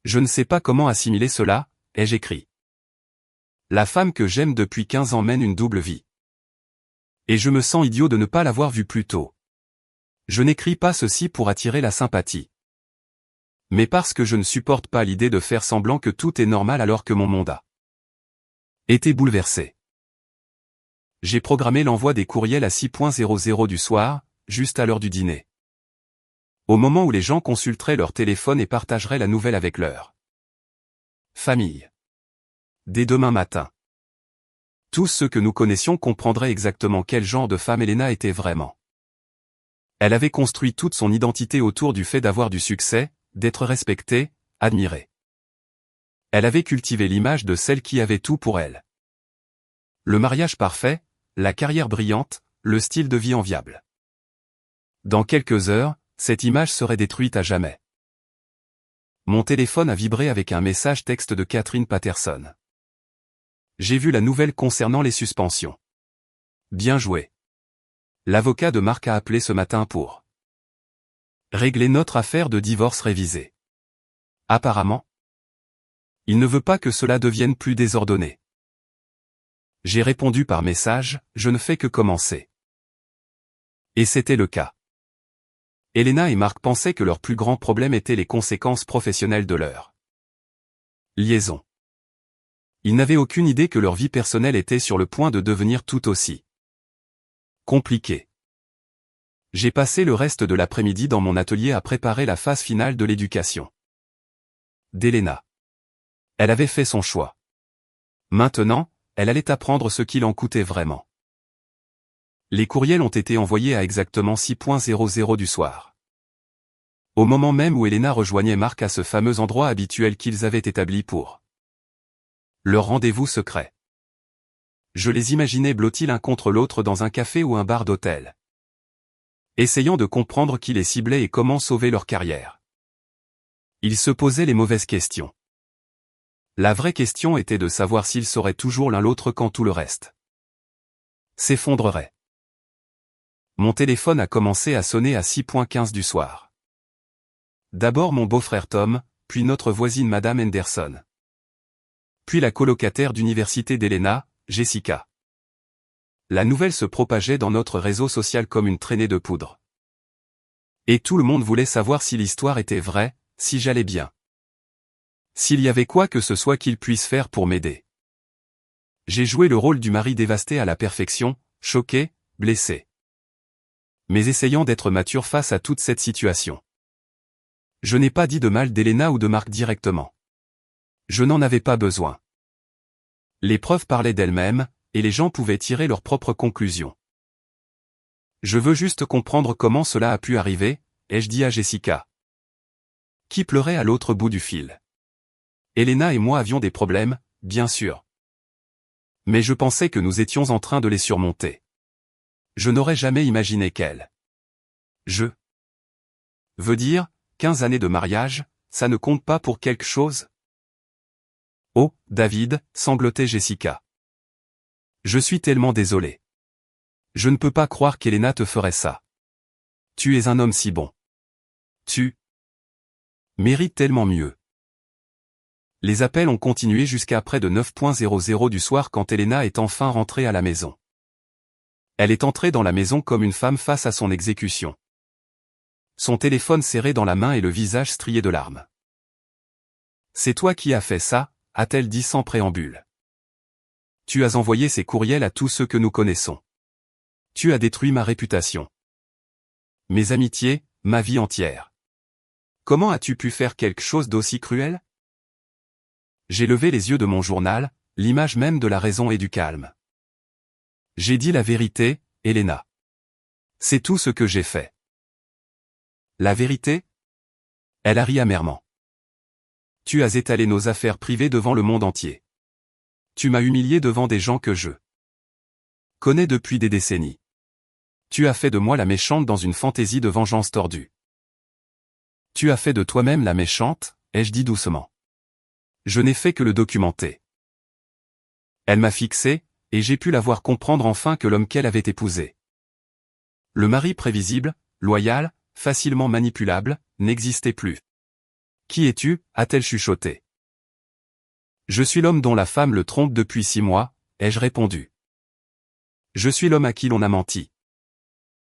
Je ne sais pas comment assimiler cela, ai-je écrit. La femme que j'aime depuis 15 ans mène une double vie. Et je me sens idiot de ne pas l'avoir vue plus tôt. Je n'écris pas ceci pour attirer la sympathie. Mais parce que je ne supporte pas l'idée de faire semblant que tout est normal alors que mon monde a été bouleversé. J'ai programmé l'envoi des courriels à 6:00 du soir, juste à l'heure du dîner. Au moment où les gens consulteraient leur téléphone et partageraient la nouvelle avec leur famille. Dès demain matin. Tous ceux que nous connaissions comprendraient exactement quel genre de femme Elena était vraiment. Elle avait construit toute son identité autour du fait d'avoir du succès, d'être respectée, admirée. Elle avait cultivé l'image de celle qui avait tout pour elle. Le mariage parfait, la carrière brillante, le style de vie enviable. Dans quelques heures, cette image serait détruite à jamais. Mon téléphone a vibré avec un message texte de Catherine Patterson. J'ai vu la nouvelle concernant les suspensions. Bien joué. L'avocat de Marc a appelé ce matin pour régler notre affaire de divorce révisée. Apparemment. Il ne veut pas que cela devienne plus désordonné. J'ai répondu par message, je ne fais que commencer. Et c'était le cas. Elena et Marc pensaient que leur plus grand problème était les conséquences professionnelles de leur liaison. Ils n'avaient aucune idée que leur vie personnelle était sur le point de devenir tout aussi compliquée. J'ai passé le reste de l'après-midi dans mon atelier à préparer la phase finale de l'éducation d'Elena. Elle avait fait son choix. Maintenant, elle allait apprendre ce qu'il en coûtait vraiment. Les courriels ont été envoyés à exactement 6:00 du soir. Au moment même où Elena rejoignait Marc à ce fameux endroit habituel qu'ils avaient établi pour leur rendez-vous secret. Je les imaginais blottis l'un contre l'autre dans un café ou un bar d'hôtel, essayant de comprendre qui les ciblait et comment sauver leur carrière. Ils se posaient les mauvaises questions. La vraie question était de savoir s'ils sauraient toujours l'un l'autre quand tout le reste s'effondrerait. Mon téléphone a commencé à sonner à 6:15 du soir. D'abord mon beau-frère Tom, puis notre voisine Madame Henderson. Puis la colocataire d'université d'Elena, Jessica. La nouvelle se propageait dans notre réseau social comme une traînée de poudre. Et tout le monde voulait savoir si l'histoire était vraie, si j'allais bien. S'il y avait quoi que ce soit qu'il puisse faire pour m'aider. J'ai joué le rôle du mari dévasté à la perfection, choqué, blessé. Mais essayant d'être mature face à toute cette situation. Je n'ai pas dit de mal d'Elena ou de Marc directement. Je n'en avais pas besoin. Les preuves parlaient d'elles-mêmes, et les gens pouvaient tirer leurs propres conclusions. Je veux juste comprendre comment cela a pu arriver, ai-je dit à Jessica, qui pleurait à l'autre bout du fil. Elena et moi avions des problèmes, bien sûr. Mais je pensais que nous étions en train de les surmonter. Je n'aurais jamais imaginé qu'elle. Je veux dire, 15 années de mariage, ça ne compte pas pour quelque chose? Oh, David, sanglotait Jessica. Je suis tellement désolé. Je ne peux pas croire qu'Elena te ferait ça. Tu es un homme si bon. Tu mérites tellement mieux. Les appels ont continué jusqu'à près de 9:00 du soir quand Elena est enfin rentrée à la maison. Elle est entrée dans la maison comme une femme face à son exécution. Son téléphone serré dans la main et le visage strié de larmes. C'est toi qui as fait ça, a-t-elle dit sans préambule. Tu as envoyé ces courriels à tous ceux que nous connaissons. Tu as détruit ma réputation. Mes amitiés, ma vie entière. Comment as-tu pu faire quelque chose d'aussi cruel? J'ai levé les yeux de mon journal, l'image même de la raison et du calme. J'ai dit la vérité, Elena. C'est tout ce que j'ai fait. La vérité? Elle a ri amèrement. Tu as étalé nos affaires privées devant le monde entier. Tu m'as humilié devant des gens que je connais depuis des décennies. Tu as fait de moi la méchante dans une fantaisie de vengeance tordue. Tu as fait de toi-même la méchante, ai-je dit doucement. Je n'ai fait que le documenter. Elle m'a fixé, et j'ai pu la voir comprendre enfin que l'homme qu'elle avait épousé. Le mari prévisible, loyal, facilement manipulable, n'existait plus. Qui es-tu, a-t-elle chuchoté. Je suis l'homme dont la femme le trompe depuis 6 mois, ai-je répondu. Je suis l'homme à qui l'on a menti.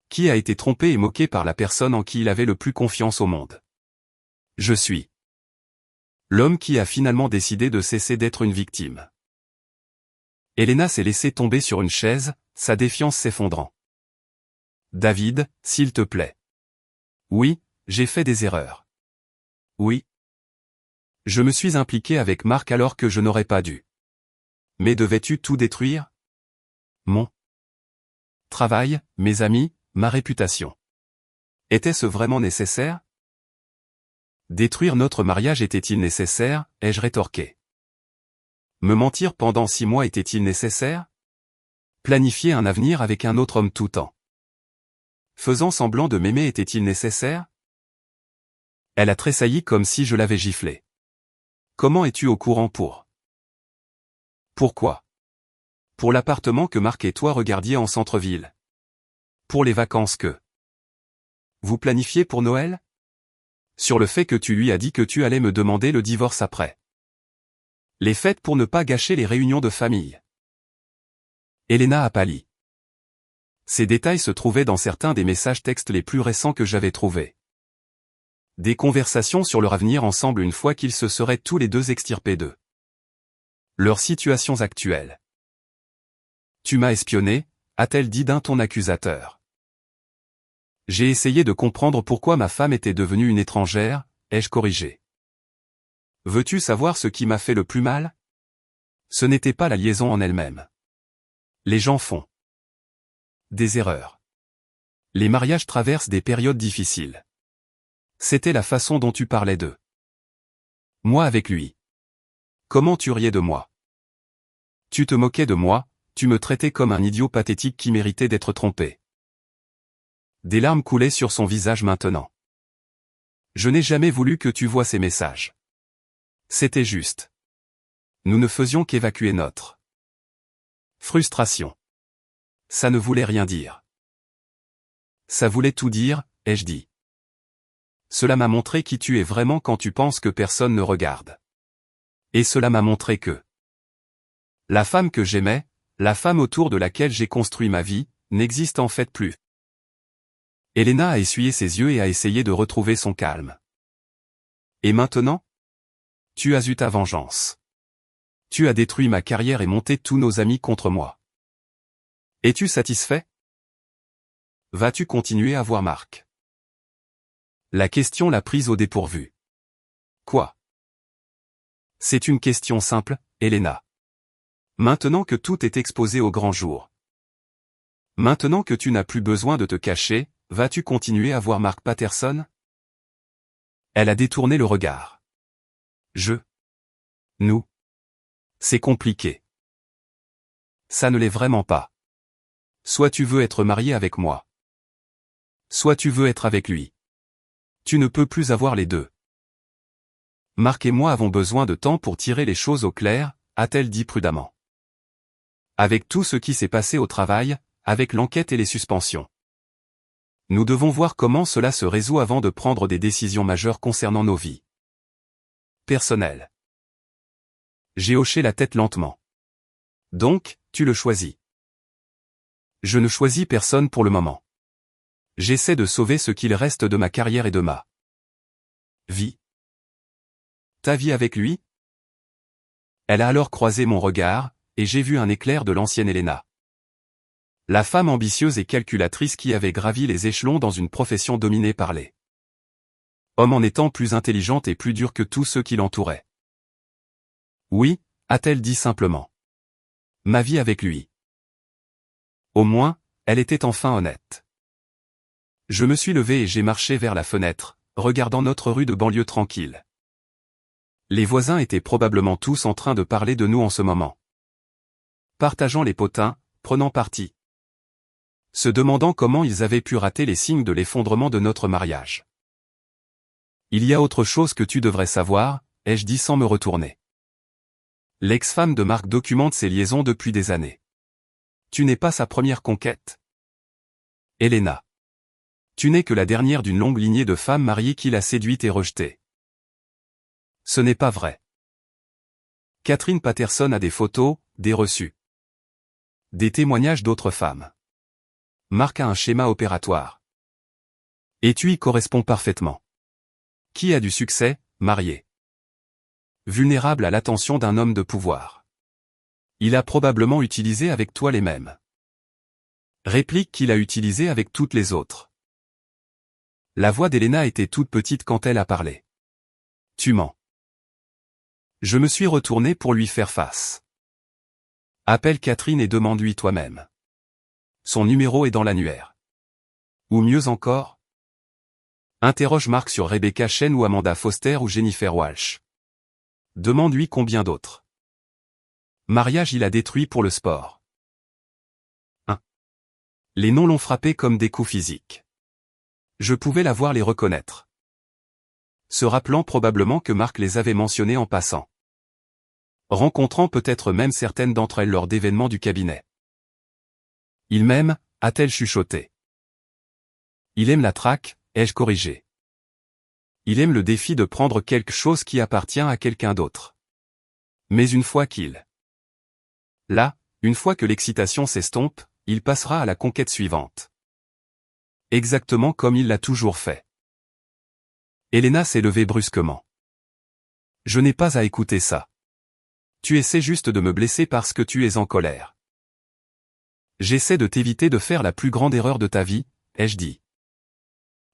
Qui a été trompé et moqué par la personne en qui il avait le plus confiance au monde. Je suis l'homme qui a finalement décidé de cesser d'être une victime. Elena s'est laissée tomber sur une chaise, sa défiance s'effondrant. David, s'il te plaît. Oui, j'ai fait des erreurs. Oui. Je me suis impliqué avec Marc alors que je n'aurais pas dû. Mais devais-tu tout détruire? Mon travail, mes amis, ma réputation. Était-ce vraiment nécessaire? Détruire notre mariage était-il nécessaire, ai-je rétorqué. Me mentir pendant 6 mois était-il nécessaire? Planifier un avenir avec un autre homme tout en faisant semblant de m'aimer était-il nécessaire? Elle a tressailli comme si je l'avais giflée. Comment es-tu au courant pour? Pourquoi? Pour l'appartement que Marc et toi regardiez en centre-ville. Pour les vacances que vous planifiez pour Noël? Sur le fait que tu lui as dit que tu allais me demander le divorce après. Les fêtes pour ne pas gâcher les réunions de famille. Elena a pâli. Ces détails se trouvaient dans certains des messages textes les plus récents que j'avais trouvés. Des conversations sur leur avenir ensemble une fois qu'ils se seraient tous les deux extirpés d'eux. Leurs situations actuelles. Tu m'as espionné, a-t-elle dit d'un ton accusateur. J'ai essayé de comprendre pourquoi ma femme était devenue une étrangère, ai-je corrigé. Veux-tu savoir ce qui m'a fait le plus mal? Ce n'était pas la liaison en elle-même. Les gens font des erreurs. Les mariages traversent des périodes difficiles. C'était la façon dont tu parlais d'eux. Moi avec lui. Comment tu riais de moi? Tu te moquais de moi, tu me traitais comme un idiot pathétique qui méritait d'être trompé. Des larmes coulaient sur son visage maintenant. Je n'ai jamais voulu que tu voies ces messages. C'était juste. Nous ne faisions qu'évacuer notre frustration. Ça ne voulait rien dire. Ça voulait tout dire, ai-je dit. Cela m'a montré qui tu es vraiment quand tu penses que personne ne regarde. Et cela m'a montré que la femme que j'aimais, la femme autour de laquelle j'ai construit ma vie, n'existe en fait plus. Elena a essuyé ses yeux et a essayé de retrouver son calme. Et maintenant? Tu as eu ta vengeance. Tu as détruit ma carrière et monté tous nos amis contre moi. Es-tu satisfait? Vas-tu continuer à voir Marc? La question l'a prise au dépourvu. Quoi? C'est une question simple, Elena. Maintenant que tout est exposé au grand jour. Maintenant que tu n'as plus besoin de te cacher, vas-tu continuer à voir Mark Patterson? Elle a détourné le regard. Nous. C'est compliqué. Ça ne l'est vraiment pas. Soit tu veux être marié avec moi. Soit tu veux être avec lui. Tu ne peux plus avoir les deux. Marc et moi avons besoin de temps pour tirer les choses au clair, a-t-elle dit prudemment. Avec tout ce qui s'est passé au travail, avec l'enquête et les suspensions. Nous devons voir comment cela se résout avant de prendre des décisions majeures concernant nos vies personnelles. J'ai hoché la tête lentement. Donc, tu le choisis. Je ne choisis personne pour le moment. J'essaie de sauver ce qu'il reste de ma carrière et de ma vie. Ta vie avec lui? Elle a alors croisé mon regard, et j'ai vu un éclair de l'ancienne Elena. La femme ambitieuse et calculatrice qui avait gravi les échelons dans une profession dominée par les hommes en étant plus intelligente et plus dure que tous ceux qui l'entouraient. Oui, a-t-elle dit simplement. Ma vie avec lui. Au moins, elle était enfin honnête. Je me suis levé et j'ai marché vers la fenêtre, regardant notre rue de banlieue tranquille. Les voisins étaient probablement tous en train de parler de nous en ce moment. Partageant les potins, prenant parti. Se demandant comment ils avaient pu rater les signes de l'effondrement de notre mariage. Il y a autre chose que tu devrais savoir, ai-je dit sans me retourner. L'ex-femme de Marc documente ses liaisons depuis des années. Tu n'es pas sa première conquête. Elena. Tu n'es que la dernière d'une longue lignée de femmes mariées qu'il a séduites et rejetées. Ce n'est pas vrai. Catherine Patterson a des photos, des reçus. Des témoignages d'autres femmes. Marc a un schéma opératoire. Et tu y corresponds parfaitement. Qui a du succès, marié. Vulnérable à l'attention d'un homme de pouvoir. Il a probablement utilisé avec toi les mêmes répliques qu'il a utilisées avec toutes les autres. La voix d'Elena était toute petite quand elle a parlé. Tu mens. Je me suis retourné pour lui faire face. Appelle Catherine et demande-lui toi-même. Son numéro est dans l'annuaire. Ou mieux encore? Interroge Marc sur Rebecca Chen ou Amanda Foster ou Jennifer Walsh. Demande-lui combien d'autres mariages il a détruits pour le sport. 1. Les noms l'ont frappé comme des coups physiques. Je pouvais la voir les reconnaître. Se rappelant probablement que Marc les avait mentionnés en passant. Rencontrant peut-être même certaines d'entre elles lors d'événements du cabinet. Il m'aime, a-t-elle chuchoté. Il aime la traque, ai-je corrigé. Il aime le défi de prendre quelque chose qui appartient à quelqu'un d'autre. Mais une fois une fois que l'excitation s'estompe, il passera à la conquête suivante. Exactement comme il l'a toujours fait. Elena s'est levée brusquement. Je n'ai pas à écouter ça. Tu essaies juste de me blesser parce que tu es en colère. J'essaie de t'éviter de faire la plus grande erreur de ta vie, ai-je dit.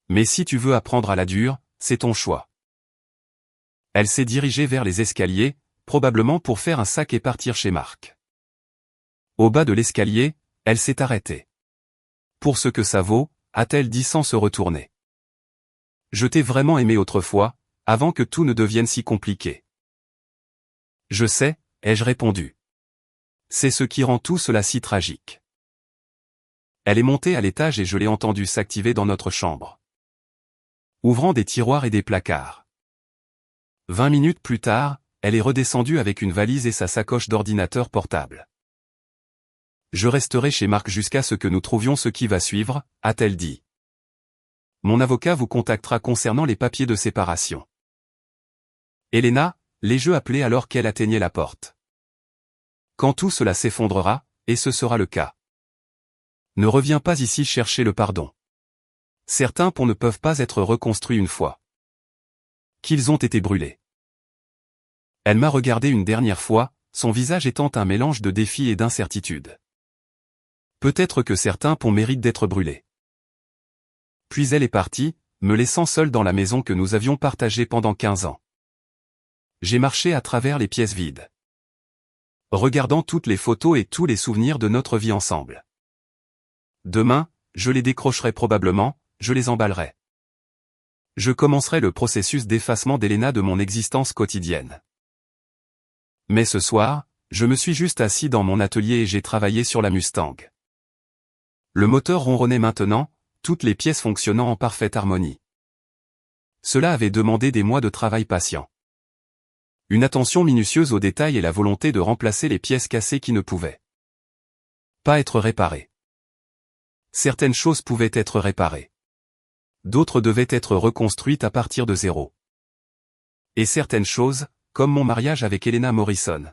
Mais si tu veux apprendre à la dure, c'est ton choix. Elle s'est dirigée vers les escaliers, probablement pour faire un sac et partir chez Marc. Au bas de l'escalier, elle s'est arrêtée. Pour ce que ça vaut, a-t-elle dit sans se retourner. Je t'ai vraiment aimé autrefois, avant que tout ne devienne si compliqué. Je sais, ai-je répondu. C'est ce qui rend tout cela si tragique. Elle est montée à l'étage et je l'ai entendue s'activer dans notre chambre. Ouvrant des tiroirs et des placards. 20 minutes plus tard, elle est redescendue avec une valise et sa sacoche d'ordinateur portable. Je resterai chez Marc jusqu'à ce que nous trouvions ce qui va suivre, a-t-elle dit. Mon avocat vous contactera concernant les papiers de séparation. Elena, les jeux appelaient alors qu'elle atteignait la porte. Quand tout cela s'effondrera, et ce sera le cas. Ne reviens pas ici chercher le pardon. Certains ponts ne peuvent pas être reconstruits une fois qu'ils ont été brûlés. Elle m'a regardé une dernière fois, son visage étant un mélange de défi et d'incertitude. Peut-être que certains ponts méritent d'être brûlés. Puis elle est partie, me laissant seule dans la maison que nous avions partagée pendant 15 ans. J'ai marché à travers les pièces vides, regardant toutes les photos et tous les souvenirs de notre vie ensemble. Demain, je les décrocherai probablement, je les emballerai. Je commencerai le processus d'effacement d'Elena de mon existence quotidienne. Mais ce soir, je me suis juste assis dans mon atelier et j'ai travaillé sur la Mustang. Le moteur ronronnait maintenant, toutes les pièces fonctionnant en parfaite harmonie. Cela avait demandé des mois de travail patient. Une attention minutieuse aux détails et la volonté de remplacer les pièces cassées qui ne pouvaient pas être réparées. Certaines choses pouvaient être réparées. D'autres devaient être reconstruites à partir de zéro. Et certaines choses, comme mon mariage avec Elena Morrison,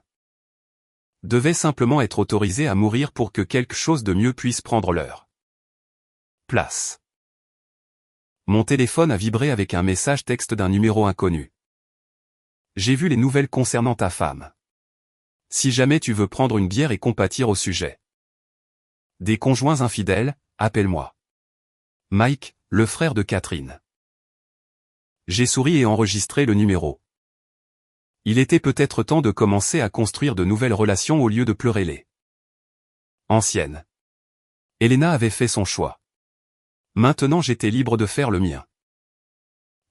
devaient simplement être autorisées à mourir pour que quelque chose de mieux puisse prendre leur place. Mon téléphone a vibré avec un message texte d'un numéro inconnu. J'ai vu les nouvelles concernant ta femme. Si jamais tu veux prendre une bière et compatir au sujet des conjoints infidèles, appelle-moi. Mike, le frère de Catherine. J'ai souri et enregistré le numéro. Il était peut-être temps de commencer à construire de nouvelles relations au lieu de pleurer les anciennes. Elena avait fait son choix. Maintenant j'étais libre de faire le mien.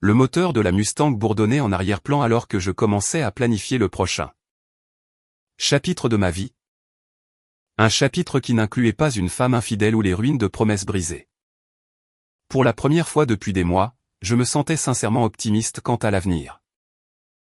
Le moteur de la Mustang bourdonnait en arrière-plan alors que je commençais à planifier le prochain chapitre de ma vie. Un chapitre qui n'incluait pas une femme infidèle ou les ruines de promesses brisées. Pour la première fois depuis des mois, je me sentais sincèrement optimiste quant à l'avenir.